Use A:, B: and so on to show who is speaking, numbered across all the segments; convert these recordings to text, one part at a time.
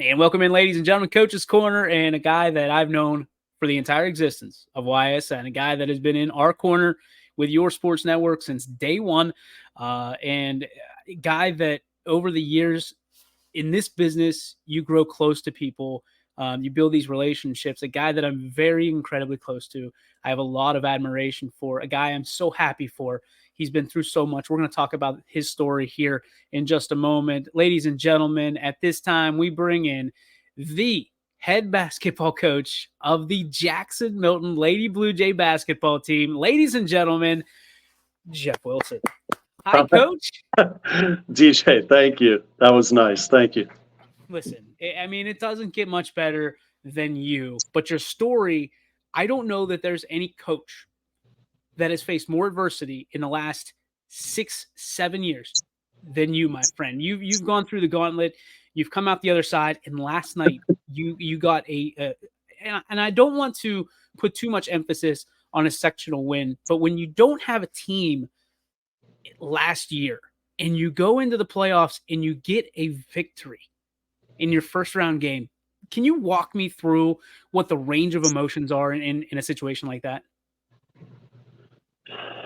A: And welcome in, ladies and gentlemen, Coach's Corner, and a guy that I've known for the entire existence of YSN, a guy that has been in our corner with your sports network since day one, and a guy that over the years in this business, you grow close to people. You build these relationships. A guy that I'm very incredibly close to. I have a lot of admiration for. A guy I'm so happy for. He's been through so much. We're going to talk about his story here in just a moment. Ladies and gentlemen, at this time, we bring in the head basketball coach of the Jackson Milton Lady Blue Jay basketball team. Ladies and gentlemen, Jeff Wilson. Hi, Coach.
B: DJ, thank you. That was nice. Thank you.
A: Listen, I mean, it doesn't get much better than you, but your story, I don't know that there's any coach that has faced more adversity in the last 6-7 years than you, my friend. You've gone through the gauntlet, you've come out the other side, and last night you got and I don't want to put too much emphasis on a sectional win, but when you don't have a team last year and you go into the playoffs and you get a victory in your first round game, can you walk me through what the range of emotions are in a situation like that?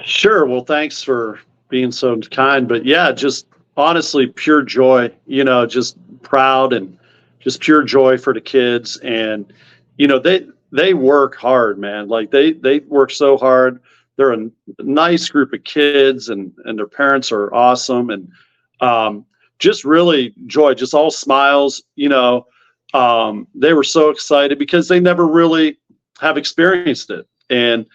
B: Sure. Well, thanks for being so kind. But yeah, just honestly, pure joy, just proud and just pure joy for the kids. And, they work hard, man. Like they work so hard. They're a nice group of kids and their parents are awesome. And just really joy, just all smiles, they were so excited because they never really have experienced it. And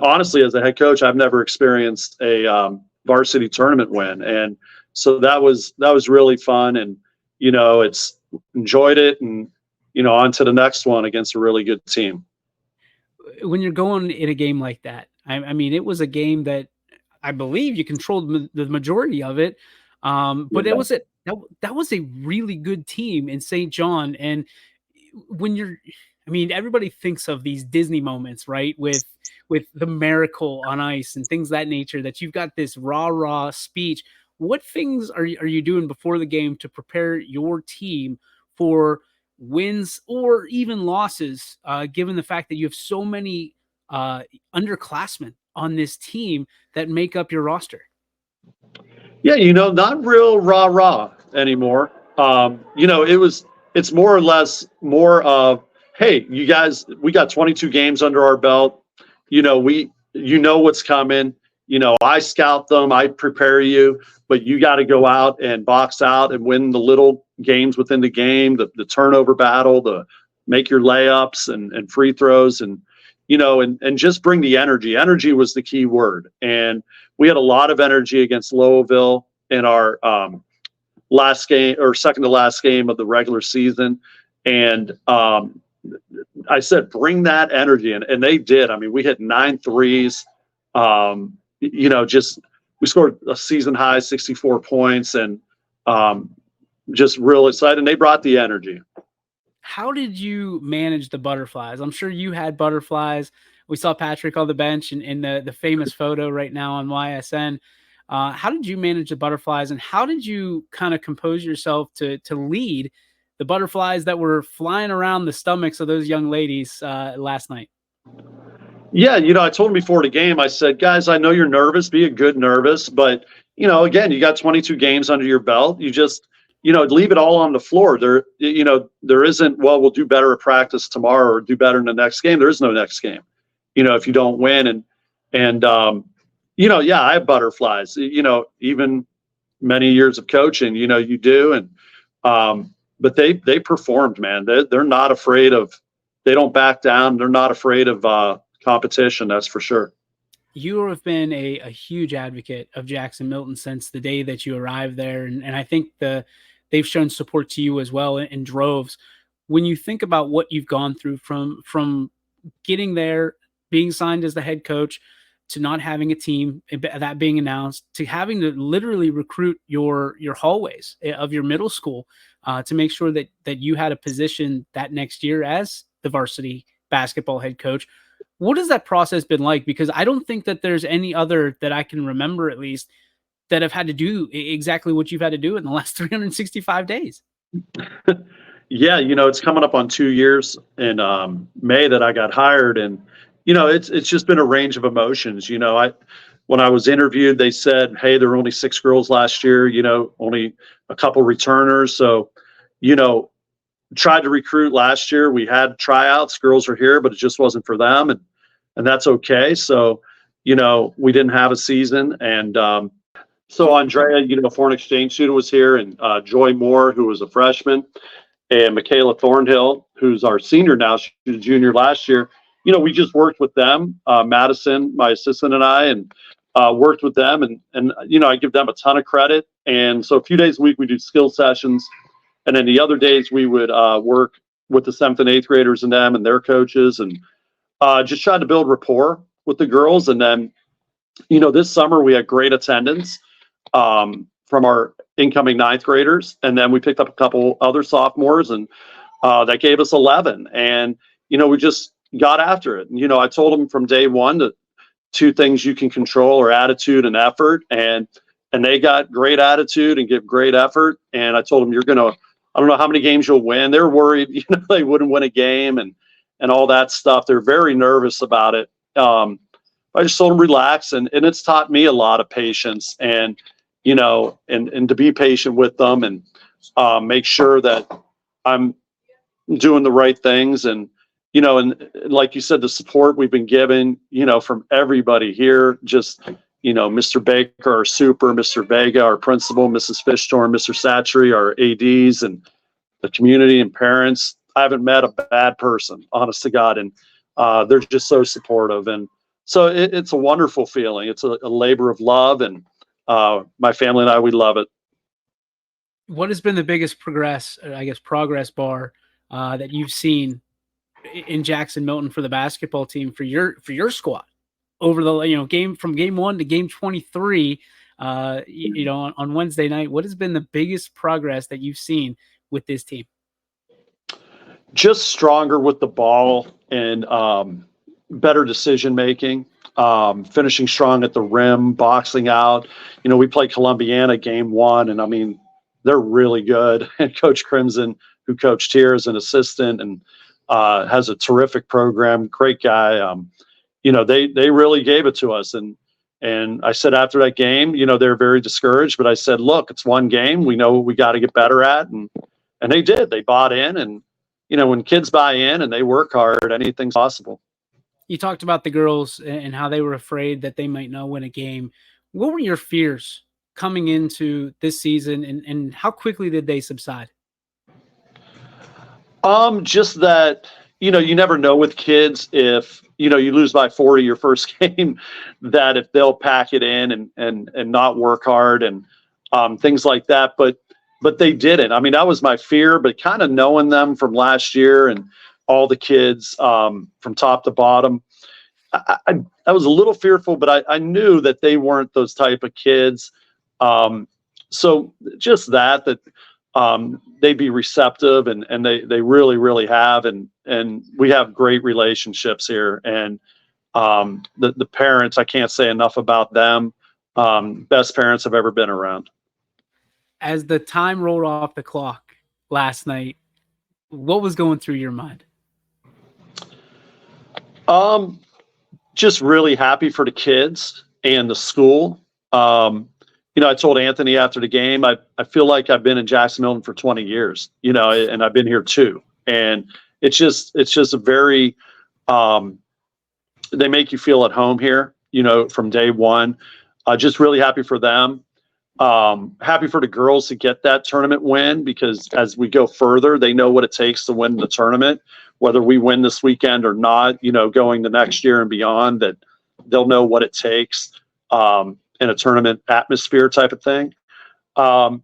B: honestly, as a head coach, I've never experienced a varsity tournament win, and so that was really fun. And it's enjoyed it, and on to the next one against a really good team.
A: When you're going in a game like that, I mean, it was a game that I believe you controlled the majority of it, but it was that was a really good team in St. John. And when I mean, everybody thinks of these Disney moments, right? With the miracle on ice and things of that nature, that you've got this raw speech. What things are you doing before the game to prepare your team for wins or even losses, given the fact that you have so many underclassmen on this team that make up your roster?
B: Yeah, not real rah anymore. It's more or less more of, hey, you guys, we got 22 games under our belt. What's coming. I scout them, I prepare you, but you got to go out and box out and win the little games within the game, the turnover battle, the make your layups and free throws, and and just bring the energy. Energy was the key word, and we had a lot of energy against Lowellville in our last game, or second to last game of the regular season, and I said, bring that energy, and they did. I mean, we hit 9 threes. We scored a season high 64 points, and just real excited. And they brought the energy.
A: How did you manage the butterflies? I'm sure you had butterflies. We saw Patrick on the bench in the famous photo right now on YSN. How did you manage the butterflies, and how did you kind of compose yourself to lead the butterflies that were flying around the stomachs of those young ladies last night?
B: Yeah, I told them before the game, I said, guys, I know you're nervous, be a good nervous, but, again, you got 22 games under your belt. You just, leave it all on the floor. There isn't, well, we'll do better at practice tomorrow or do better in the next game. There is no next game, if you don't win. Yeah, I have butterflies, even many years of coaching, you do. And, but they performed, man. They're not afraid of, they don't back down. They're not afraid of competition. That's for sure.
A: You have been a huge advocate of Jackson Milton since the day that you arrived there. And I think they've shown support to you as well in droves. When you think about what you've gone through from getting there, being signed as the head coach, to not having a team, that being announced, to having to literally recruit your hallways of your middle school to make sure that you had a position that next year as the varsity basketball head coach. What has that process been like? Because I don't think that there's any other that I can remember, at least, that have had to do exactly what you've had to do in the last 365 days.
B: Yeah, it's coming up on 2 years in May that I got hired, and it's just been a range of emotions. When I was interviewed, they said, "Hey, there were only 6 girls last year. Only a couple returners." So, you know, tried to recruit last year. We had tryouts. Girls are here, but it just wasn't for them, and that's okay. So, we didn't have a season, and so Andrea, foreign exchange student, was here, and Joy Moore, who was a freshman, and Michaela Thornhill, who's our senior now. She was a junior last year. We just worked with them, Madison, my assistant, and I, and worked with them, and I give them a ton of credit. And so a few days a week we do skill sessions, and then the other days we would work with the 7th and 8th graders and them and their coaches, and just try to build rapport with the girls. And then this summer we had great attendance from our incoming 9th graders, and then we picked up a couple other sophomores, and that gave us 11. And we just got after it. And I told them from day one that 2 things you can control are attitude and effort, and they got great attitude and give great effort. And I told them, I don't know how many games you'll win. They're worried they wouldn't win a game, and all that stuff. They're very nervous about it. I just told them relax, and it's taught me a lot of patience, and and to be patient with them, and make sure that I'm doing the right things. And and like you said, the support we've been given from everybody here, just Mr. Baker, our super, Mr. Vega, our principal, Mrs. Fishtorn, Mr. Satchery, our ADs, and the community and parents. I haven't met a bad person, honest to God, and they're just so supportive. And so it's a wonderful feeling. It's a labor of love, and my family and I, we love it.
A: What has been the biggest progress bar that you've seen in Jackson Milton for the basketball team, for your squad, over the game, from game 1 to game 23 on Wednesday night? What has been the biggest progress that you've seen with this team?
B: Just stronger with the ball, and better decision making, finishing strong at the rim, boxing out. We played Columbiana game 1, and I mean, they're really good. And Coach Crimson, who coached here as an assistant, and has a terrific program, great guy. They really gave it to us. And I said after that game, they're very discouraged, but I said, look, it's one game. We know what we got to get better at. And they did. They bought in, and when kids buy in and they work hard, anything's possible.
A: You talked about the girls and how they were afraid that they might not win a game. What were your fears coming into this season, and how quickly did they subside?
B: Just that, you never know with kids, if, you lose by 40 your first game, that if they'll pack it in and not work hard, and things like that. But they didn't. I mean, that was my fear, but kind of knowing them from last year and all the kids from top to bottom, I was a little fearful, but I knew that they weren't those type of kids. So just that they'd be receptive, and they really, really have, and we have great relationships here. And the parents, I can't say enough about them. Best parents I've ever been around.
A: As the time rolled off the clock last night, what was going through your mind?
B: Just really happy for the kids and the school. I told Anthony after the game, I feel like I've been in Jackson Milton for 20 years, and I've been here too. And it's just a very, they make you feel at home here, from day one. Just really happy for them. Happy for the girls to get that tournament win, because as we go further, they know what it takes to win the tournament, whether we win this weekend or not, going the next year and beyond, that they'll know what it takes in a tournament atmosphere type of thing. And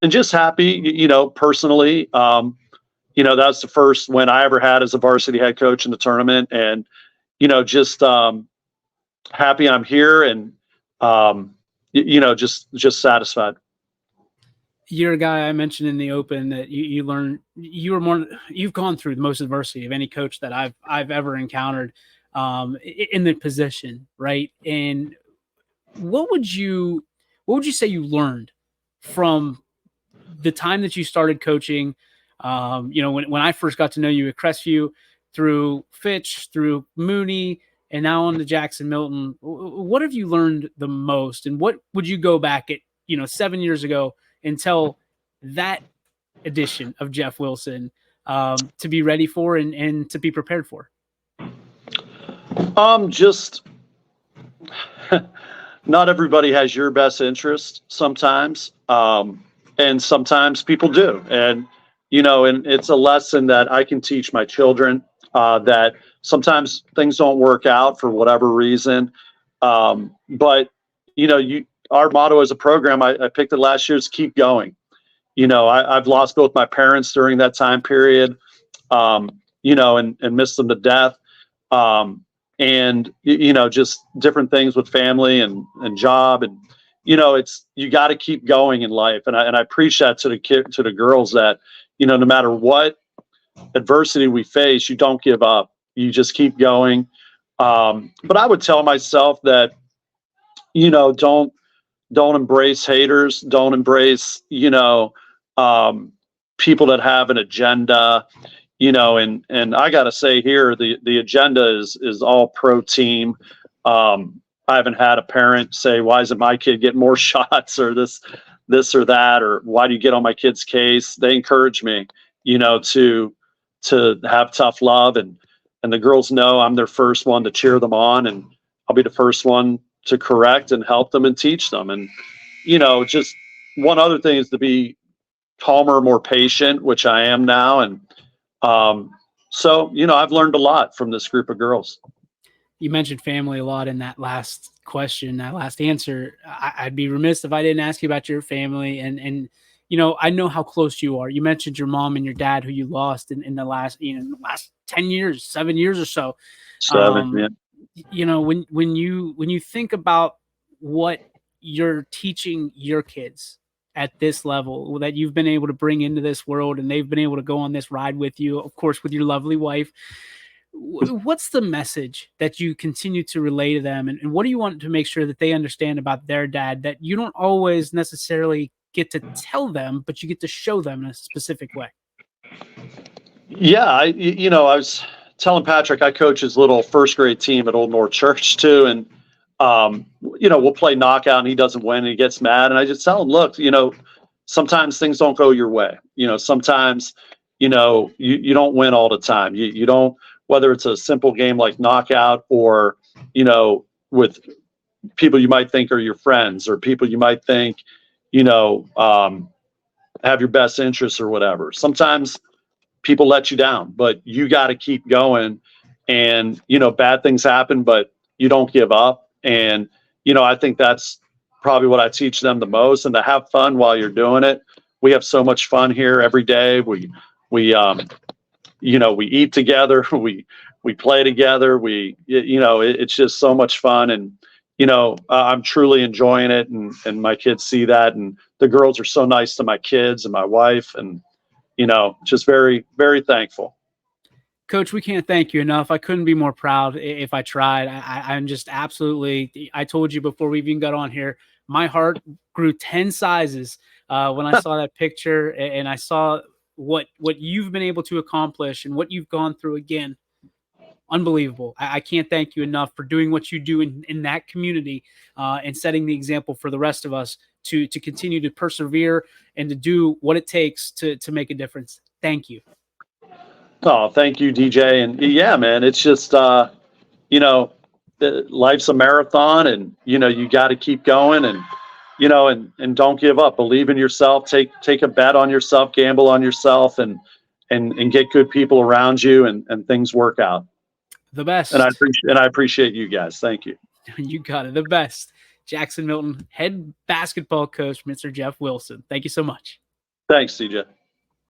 B: just happy, personally, that's the first win I ever had as a varsity head coach in the tournament. And, just happy I'm here, and, just satisfied.
A: You're a guy, I mentioned in the open, that you learned, you've gone through the most adversity of any coach that I've ever encountered in the position, right? And what would you say you learned from the time that you started coaching When I first got to know you at Crestview, through Fitch, through Mooney, and now on to Jackson Milton, what have you learned the most? And what would you go back at, 7 years ago and tell that edition of Jeff Wilson to be ready for and to be prepared for?
B: Just not everybody has your best interest sometimes. And sometimes people do. And it's a lesson that I can teach my children, that sometimes things don't work out for whatever reason. But our motto as a program, I picked it last year, is keep going. I've lost both my parents during that time period, and missed them to death. And just different things with family and job, and you got to keep going in life. And I preach that to the girls, that no matter what adversity we face, you don't give up. You just keep going. But I would tell myself that don't embrace haters. Don't embrace people that have an agenda. And I got to say here, the agenda is all pro team. I haven't had a parent say, why isn't my kid getting more shots, or this or that, or why do you get on my kid's case? They encourage me, to have tough love, and the girls know I'm their first one to cheer them on, and I'll be the first one to correct and help them and teach them. And, just one other thing is to be calmer, more patient, which I am now. And, so, I've learned a lot from this group of girls.
A: You mentioned family a lot in that last question, that last answer. I'd be remiss if I didn't ask you about your family. And I know how close you are. You mentioned your mom and your dad, who you lost in the last 10 years, 7 years or so.
B: 7, yeah.
A: When you think about what you're teaching your kids at this level, that you've been able to bring into this world, and they've been able to go on this ride with you, of course, with your lovely wife, what's the message that you continue to relay to them? And what do you want to make sure that they understand about their dad, that you don't always necessarily get to tell them, but you get to show them in a specific way?
B: Yeah. I was telling Patrick, I coach his little first grade team at Old North Church too. And, we'll play knockout and he doesn't win and he gets mad. And I just tell him, look, sometimes things don't go your way. Sometimes, you don't win all the time. You don't, whether it's a simple game like knockout, or, with people you might think are your friends, or people you might think, have your best interests or whatever. Sometimes people let you down, but you got to keep going. And, bad things happen, but you don't give up. And, I think that's probably what I teach them the most, and to have fun while you're doing it. We have so much fun here every day. We eat together, we play together, it's just so much fun. And, I'm truly enjoying it, and my kids see that, and the girls are so nice to my kids and my wife, and, just very, very thankful.
A: Coach, we can't thank you enough. I couldn't be more proud if I tried. I'm just absolutely, I told you before we even got on here, my heart grew 10 sizes when I saw that picture, and I saw what you've been able to accomplish and what you've gone through. Again, unbelievable. I can't thank you enough for doing what you do in that community, and setting the example for the rest of us to continue to persevere and to do what it takes to make a difference. Thank you.
B: Oh, thank you, DJ. And yeah, man, it's just, life's a marathon, and, you got to keep going, and, and don't give up. Believe in yourself. Take a bet on yourself, gamble on yourself, and get good people around you, and things work out.
A: The best.
B: And I appreciate you guys. Thank you.
A: You got it. The best. Jackson Milton, head basketball coach, Mr. Jeff Wilson. Thank you so much.
B: Thanks, CJ.